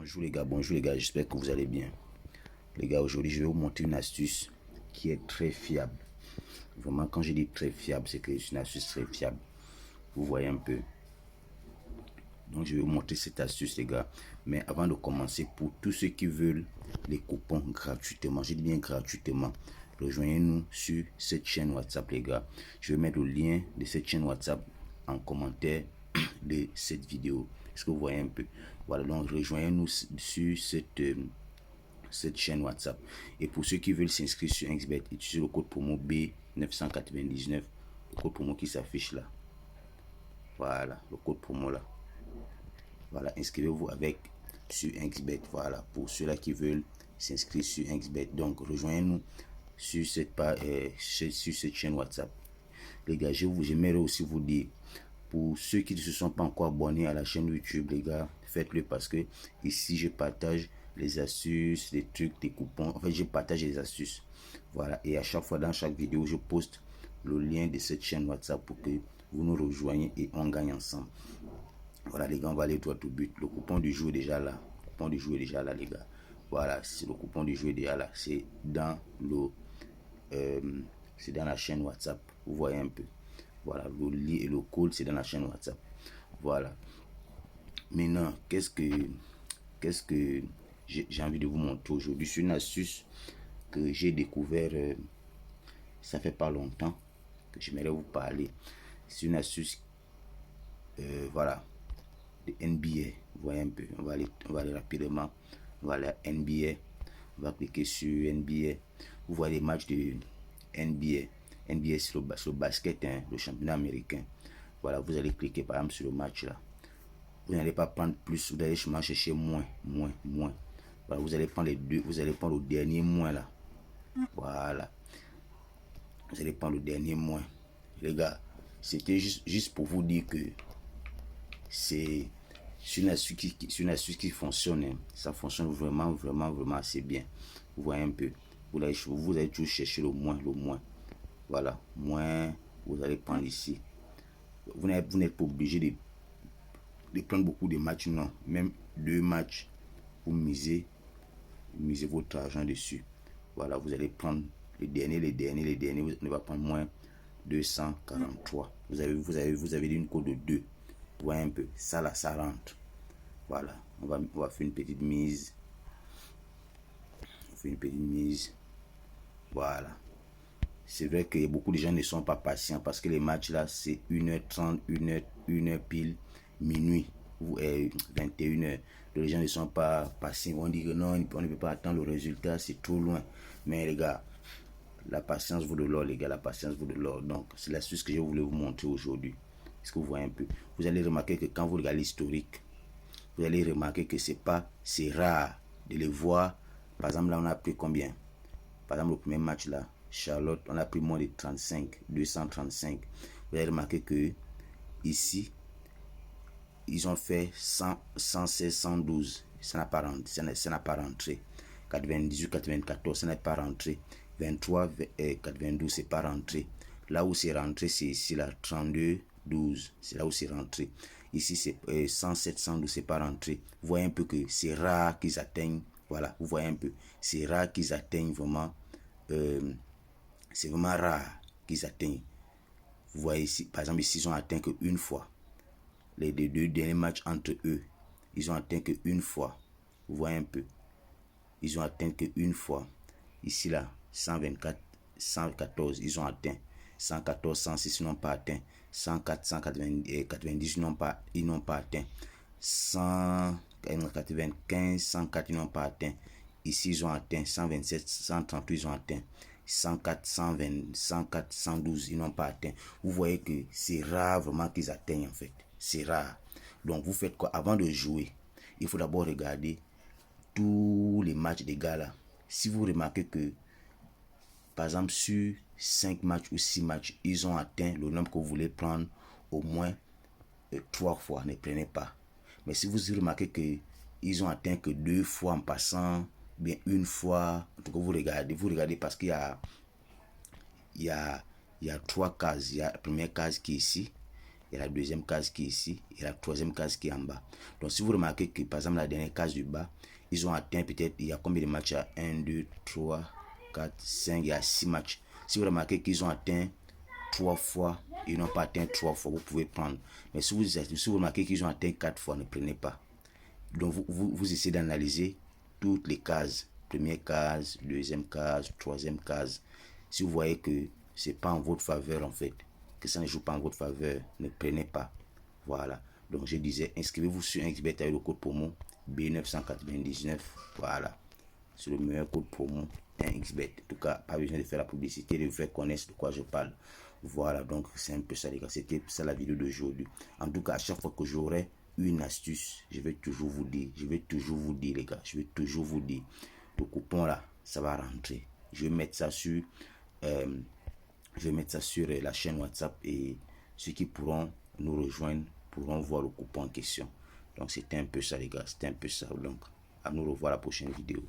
Bonjour les gars, j'espère que vous allez bien. Les gars, aujourd'hui je vais vous montrer une astuce qui est très fiable. Vraiment, quand je dis très fiable, c'est que c'est une astuce très fiable. Vous voyez un peu. Donc je vais vous montrer cette astuce les gars. Mais avant de commencer, pour tous ceux qui veulent les coupons gratuitement, je dis bien gratuitement, rejoignez-nous sur cette chaîne WhatsApp les gars. Je vais mettre le lien de cette chaîne WhatsApp en commentaire de cette vidéo. Est-ce que vous voyez un peu? Voilà, donc rejoignez-nous sur cette chaîne WhatsApp. Et pour ceux qui veulent s'inscrire sur XBet, utilisez le code promo B999, le code promo qui s'affiche là. Voilà, le code promo là. Voilà, inscrivez-vous avec sur XBet. Voilà, pour ceux-là qui veulent s'inscrire sur XBet. Donc, rejoignez-nous sur sur cette chaîne WhatsApp. Les gars, j'aimerais aussi vous dire, pour ceux qui ne se sont pas encore abonnés à la chaîne YouTube, les gars, faites-le parce que ici, je partage les astuces, les trucs, les coupons. En fait, je partage les astuces. Voilà, et à chaque fois, dans chaque vidéo, je poste le lien de cette chaîne WhatsApp pour que vous nous rejoigniez et on gagne ensemble. Voilà les gars, on va aller droit au but. Le coupon du jour est déjà là. Le coupon du jour est déjà là les gars. Voilà, c'est le coupon du jour est déjà là. C'est dans c'est dans la chaîne WhatsApp. Vous voyez un peu. Voilà, le lien et le code c'est dans la chaîne WhatsApp. Voilà. Maintenant, qu'est-ce que j'ai envie de vous montrer aujourd'hui? C'est une astuce que j'ai découvert ça fait pas longtemps que j'aimerais vous parler. C'est une astuce voilà, de NBA. Vous voyez un peu, on va aller rapidement. Voilà, NBA. On va cliquer sur NBA. Vous voyez les matchs de NBA. NBA, c'est le basket, hein, le championnat américain. Voilà, vous allez cliquer par exemple sur le match là. Vous n'allez pas prendre plus, vous allez chercher moins. Voilà, vous allez prendre les deux, vous allez prendre le dernier moins là. Voilà. Vous allez prendre le dernier moins. Les gars, c'était juste pour vous dire que c'est une astuce qui fonctionne. Hein. Ça fonctionne vraiment assez bien. Vous voyez un peu. Vous allez toujours chercher le moins. Voilà. Moins, vous allez prendre ici. Vous n'êtes pas obligé de prendre beaucoup de matchs. Non. Même 2 matchs. Vous misez votre argent dessus. Voilà. Vous allez prendre les derniers. Vous allez prendre moins 243. Vous avez une code de 2. Vous voyez un peu, ça là, ça rentre. Voilà, on va faire une petite mise. Voilà. C'est vrai que beaucoup de gens ne sont pas patients parce que les matchs là, c'est 1h30, 1h pile, minuit, ou 21h. Les gens ne sont pas patients. On dit que non, on ne peut pas attendre le résultat, c'est trop loin. Mais les gars, la patience vaut de l'or, les gars, la patience vaut de l'or. Donc, c'est l'astuce que je voulais vous montrer aujourd'hui. Est-ce que vous voyez un peu? Vous allez remarquer que quand vous regardez l'historique, vous allez remarquer que c'est rare de les voir. Par exemple, là, on a pris combien? Par exemple, le premier match là, Charlotte, on a pris moins de 235. Vous allez remarquer que ici, ils ont fait 116, 112. Ça n'a pas rentré. 98, 94, ça n'a pas rentré. 23, 92, c'est pas rentré. Là où c'est rentré, c'est ici, là, 32, 12. C'est là où c'est rentré. Ici, c'est 107, 112, c'est pas rentré. Vous voyez un peu que c'est rare qu'ils atteignent. Voilà, vous voyez un peu. C'est rare qu'ils atteignent vraiment. C'est vraiment rare qu'ils atteignent. Vous voyez ici, par exemple, ici, ils ont atteint qu'une fois. Les deux derniers matchs entre eux, ils ont atteint qu'une fois. Vous voyez un peu. Ils ont atteint qu'une fois. Ici, là, 124, 114, ils ont atteint. 114, 106, ils n'ont pas atteint. 104, 190, ils n'ont pas atteint. 195, 104, ils n'ont pas atteint. Ici, ils ont atteint. 127, 138, ils ont atteint. 104, 120, 104, 112, ils n'ont pas atteint. Vous voyez que c'est rare vraiment qu'ils atteignent en fait. C'est rare. Donc, vous faites quoi? Avant de jouer, il faut d'abord regarder tous les matchs des gars là. Si vous remarquez que, par exemple, sur 5 matchs ou 6 matchs, ils ont atteint le nombre que vous voulez prendre au moins 3 fois, ne prenez pas. Mais si vous remarquez que ils ont atteint que 2 fois en passant, bien une fois, en tout cas vous regardez parce qu'il y a 3 cases. Il y a la première case qui est ici, il y a la deuxième case qui est ici et la troisième case qui est en bas. Donc si vous remarquez que par exemple la dernière case du bas, ils ont atteint peut-être, il y a combien de matchs? Il y a 1, 2, 3, 4, 5, il y a 6 matchs. Si vous remarquez qu'ils ont atteint 3 fois, ils n'ont pas atteint 3 fois, vous pouvez prendre. Mais si vous remarquez qu'ils ont atteint 4 fois, ne prenez pas. Donc vous essayez d'analyser toutes les cases. Première case, deuxième case, troisième case. Si vous voyez que c'est pas en votre faveur en fait, que ça ne joue pas en votre faveur, ne prenez pas. Voilà. Donc je disais, inscrivez-vous sur XBet avec le code promo B999. Voilà. C'est le meilleur code promo XBet. En tout cas, pas besoin de faire la publicité, de vous faire connaître de quoi je parle. Voilà, donc c'est un peu ça les gars. C'était ça la vidéo d'aujourd'hui. En tout cas, à chaque fois que j'aurai une astuce, je vais toujours vous dire. Je vais toujours vous dire les gars. Je vais toujours vous dire. Le coupon là, ça va rentrer. Je vais mettre ça sur la chaîne WhatsApp et ceux qui pourront nous rejoindre pourront voir le coupon en question. Donc c'était un peu ça les gars, c'était un peu ça. Donc à nous revoir la prochaine vidéo.